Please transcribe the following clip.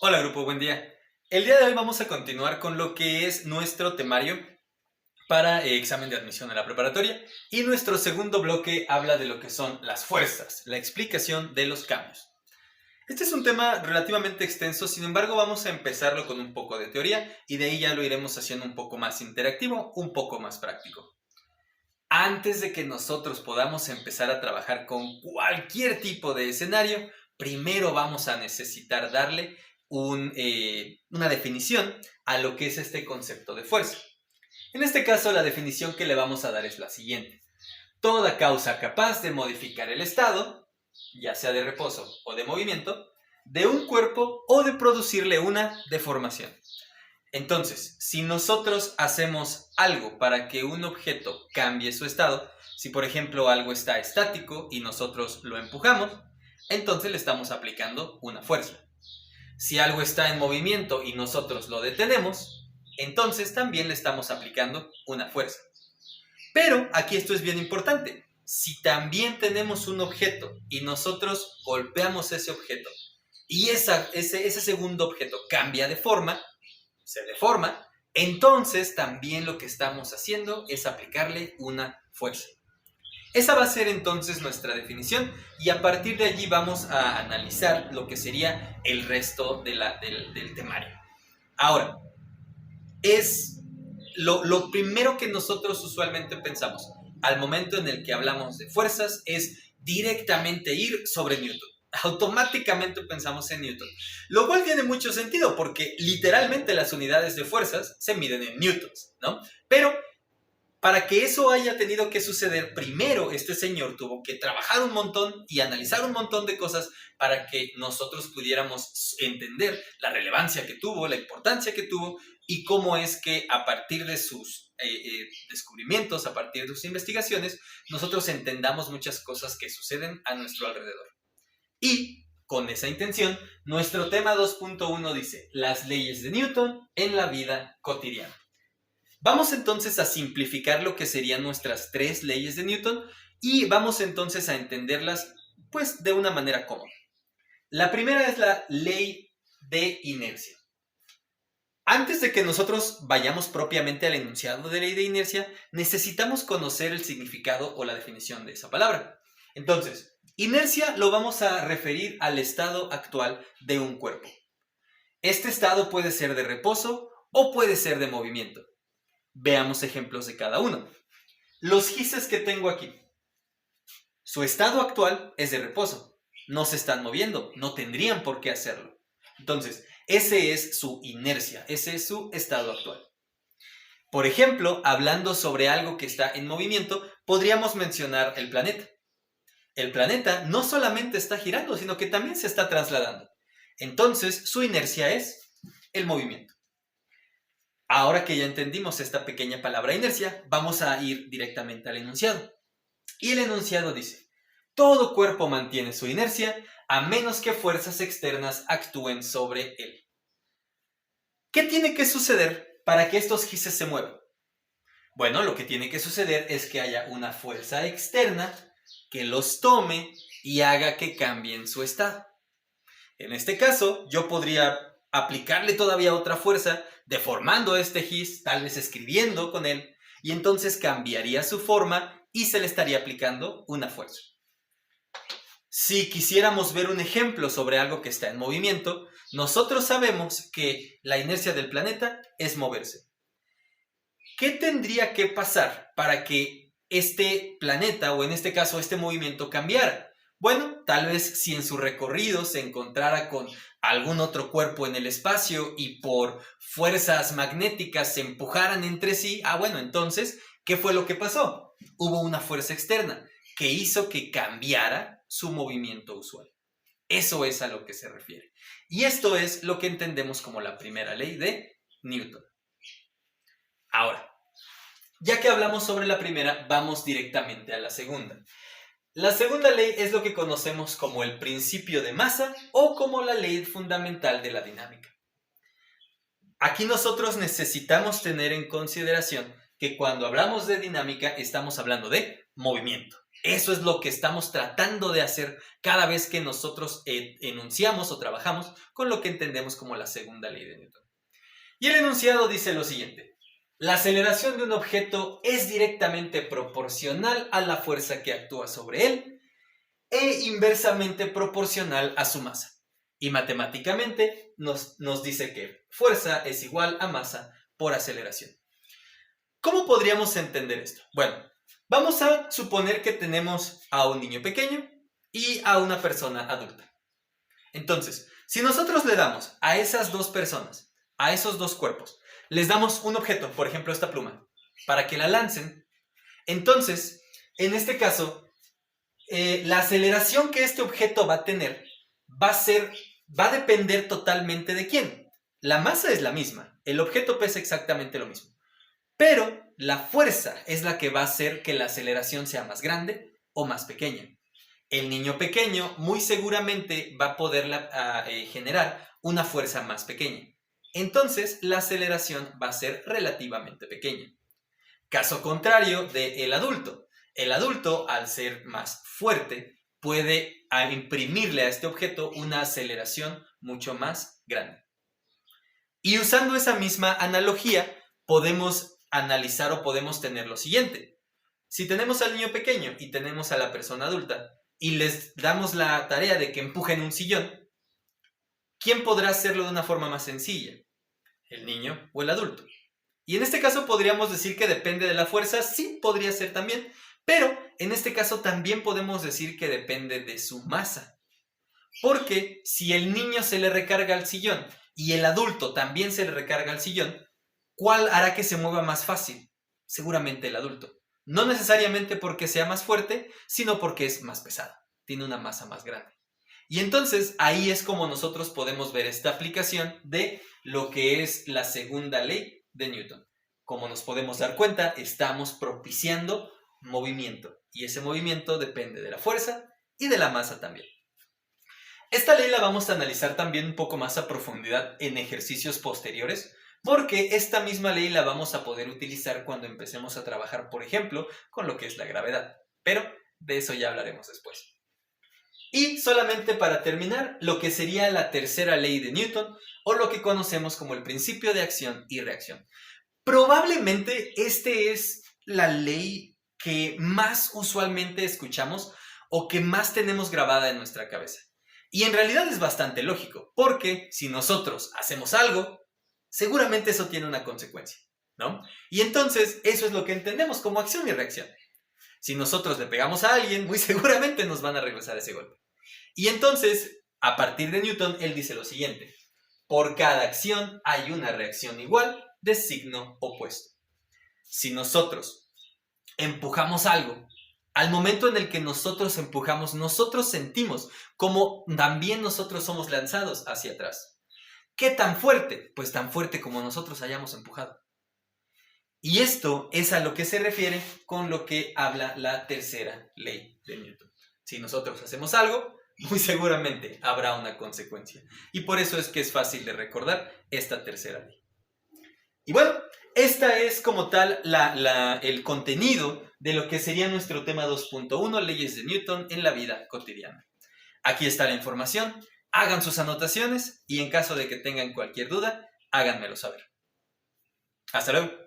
Hola grupo, buen día. El día de hoy vamos a continuar con lo que es nuestro temario para examen de admisión a la preparatoria y nuestro segundo bloque habla de lo que son las fuerzas, la explicación de los cambios. Este es un tema relativamente extenso, sin embargo vamos a empezarlo con un poco de teoría y de ahí ya lo iremos haciendo un poco más interactivo, un poco más práctico. Antes de que nosotros podamos empezar a trabajar con cualquier tipo de escenario, primero vamos a necesitar darle una definición a lo que es este concepto de fuerza. En este caso, la definición que le vamos a dar es la siguiente. Toda causa capaz de modificar el estado, ya sea de reposo o de movimiento, de un cuerpo o de producirle una deformación. Entonces, si nosotros hacemos algo para que un objeto cambie su estado, si por ejemplo algo está estático y nosotros lo empujamos, entonces le estamos aplicando una fuerza. Si algo está en movimiento y nosotros lo detenemos, entonces también le estamos aplicando una fuerza. Pero aquí esto es bien importante. Si también tenemos un objeto y nosotros golpeamos ese objeto y ese segundo objeto cambia de forma, se deforma, entonces también lo que estamos haciendo es aplicarle una fuerza. Esa va a ser entonces nuestra definición y a partir de allí vamos a analizar lo que sería el resto del temario. Ahora, es lo primero que nosotros usualmente pensamos al momento en el que hablamos de fuerzas es directamente ir sobre Newton. Automáticamente pensamos en Newton. Lo cual tiene mucho sentido porque literalmente las unidades de fuerzas se miden en newtons, ¿no? Pero para que eso haya tenido que suceder, primero este señor tuvo que trabajar un montón y analizar un montón de cosas para que nosotros pudiéramos entender la relevancia que tuvo, la importancia que tuvo y cómo es que a partir de sus descubrimientos, a partir de sus investigaciones, nosotros entendamos muchas cosas que suceden a nuestro alrededor. Y con esa intención, nuestro tema 2.1 dice, las leyes de Newton en la vida cotidiana. Vamos entonces a simplificar lo que serían nuestras tres leyes de Newton y vamos entonces a entenderlas pues de una manera cómoda. La primera es la ley de inercia. Antes de que nosotros vayamos propiamente al enunciado de ley de inercia, necesitamos conocer el significado o la definición de esa palabra. Entonces, inercia lo vamos a referir al estado actual de un cuerpo. Este estado puede ser de reposo o puede ser de movimiento. Veamos ejemplos de cada uno. Los gises que tengo aquí. Su estado actual es de reposo. No se están moviendo, no tendrían por qué hacerlo. Entonces, ese es su inercia, ese es su estado actual. Por ejemplo, hablando sobre algo que está en movimiento, podríamos mencionar el planeta. El planeta no solamente está girando, sino que también se está trasladando. Entonces, su inercia es el movimiento. Ahora que ya entendimos esta pequeña palabra inercia, vamos a ir directamente al enunciado. Y el enunciado dice, todo cuerpo mantiene su inercia a menos que fuerzas externas actúen sobre él. ¿Qué tiene que suceder para que estos gises se muevan? Bueno, lo que tiene que suceder es que haya una fuerza externa que los tome y haga que cambien su estado. En este caso, yo podría aplicarle todavía otra fuerza, deformando este gis, tal vez escribiendo con él, y entonces cambiaría su forma y se le estaría aplicando una fuerza. Si quisiéramos ver un ejemplo sobre algo que está en movimiento, nosotros sabemos que la inercia del planeta es moverse. ¿Qué tendría que pasar para que este planeta, o en este caso este movimiento, cambiara? Bueno, tal vez si en su recorrido se encontrara con algún otro cuerpo en el espacio y por fuerzas magnéticas se empujaran entre sí, bueno, entonces, ¿qué fue lo que pasó? Hubo una fuerza externa que hizo que cambiara su movimiento usual. Eso es a lo que se refiere. Y esto es lo que entendemos como la primera ley de Newton. Ahora, ya que hablamos sobre la primera, vamos directamente a la segunda. La segunda ley es lo que conocemos como el principio de masa o como la ley fundamental de la dinámica. Aquí nosotros necesitamos tener en consideración que cuando hablamos de dinámica estamos hablando de movimiento. Eso es lo que estamos tratando de hacer cada vez que nosotros enunciamos o trabajamos con lo que entendemos como la segunda ley de Newton. Y el enunciado dice lo siguiente: la aceleración de un objeto es directamente proporcional a la fuerza que actúa sobre él e inversamente proporcional a su masa. Y matemáticamente nos dice que fuerza es igual a masa por aceleración. ¿Cómo podríamos entender esto? Bueno, vamos a suponer que tenemos a un niño pequeño y a una persona adulta. Entonces, si nosotros le damos a esas dos personas, a esos dos cuerpos, les damos un objeto, por ejemplo esta pluma, para que la lancen, entonces, en este caso, la aceleración que este objeto va a tener va a depender totalmente de quién. La masa es la misma, el objeto pesa exactamente lo mismo, pero la fuerza es la que va a hacer que la aceleración sea más grande o más pequeña. El niño pequeño muy seguramente va a poder generar una fuerza más pequeña. Entonces, la aceleración va a ser relativamente pequeña. Caso contrario del adulto. El adulto, al ser más fuerte, puede imprimirle a este objeto una aceleración mucho más grande. Y usando esa misma analogía, podemos analizar o podemos tener lo siguiente. Si tenemos al niño pequeño y tenemos a la persona adulta y les damos la tarea de que empujen un sillón, ¿quién podrá hacerlo de una forma más sencilla? ¿El niño o el adulto? Y en este caso podríamos decir que depende de la fuerza, sí podría ser también, pero en este caso también podemos decir que depende de su masa. Porque si el niño se le recarga al sillón y el adulto también se le recarga al sillón, ¿cuál hará que se mueva más fácil? Seguramente el adulto. No necesariamente porque sea más fuerte, sino porque es más pesado, tiene una masa más grande. Y entonces ahí es como nosotros podemos ver esta aplicación de lo que es la segunda ley de Newton. Como nos podemos dar cuenta, estamos propiciando movimiento y ese movimiento depende de la fuerza y de la masa también. Esta ley la vamos a analizar también un poco más a profundidad en ejercicios posteriores, porque esta misma ley la vamos a poder utilizar cuando empecemos a trabajar, por ejemplo, con lo que es la gravedad. Pero de eso ya hablaremos después. Y solamente para terminar, lo que sería la tercera ley de Newton, o lo que conocemos como el principio de acción y reacción. Probablemente este es la ley que más usualmente escuchamos o que más tenemos grabada en nuestra cabeza. Y en realidad es bastante lógico, porque si nosotros hacemos algo, seguramente eso tiene una consecuencia, ¿no? Y entonces eso es lo que entendemos como acción y reacción. Si nosotros le pegamos a alguien, muy seguramente nos van a regresar ese golpe. Y entonces, a partir de Newton, él dice lo siguiente: por cada acción hay una reacción igual de signo opuesto. Si nosotros empujamos algo, al momento en el que nosotros empujamos, nosotros sentimos como también nosotros somos lanzados hacia atrás. ¿Qué tan fuerte? Pues tan fuerte como nosotros hayamos empujado. Y esto es a lo que se refiere con lo que habla la tercera ley de Newton. Si nosotros hacemos algo, muy seguramente habrá una consecuencia. Y por eso es que es fácil de recordar esta tercera ley. Y bueno, esta es como tal el contenido de lo que sería nuestro tema 2.1, leyes de Newton en la vida cotidiana. Aquí está la información, hagan sus anotaciones y en caso de que tengan cualquier duda, háganmelo saber. Hasta luego.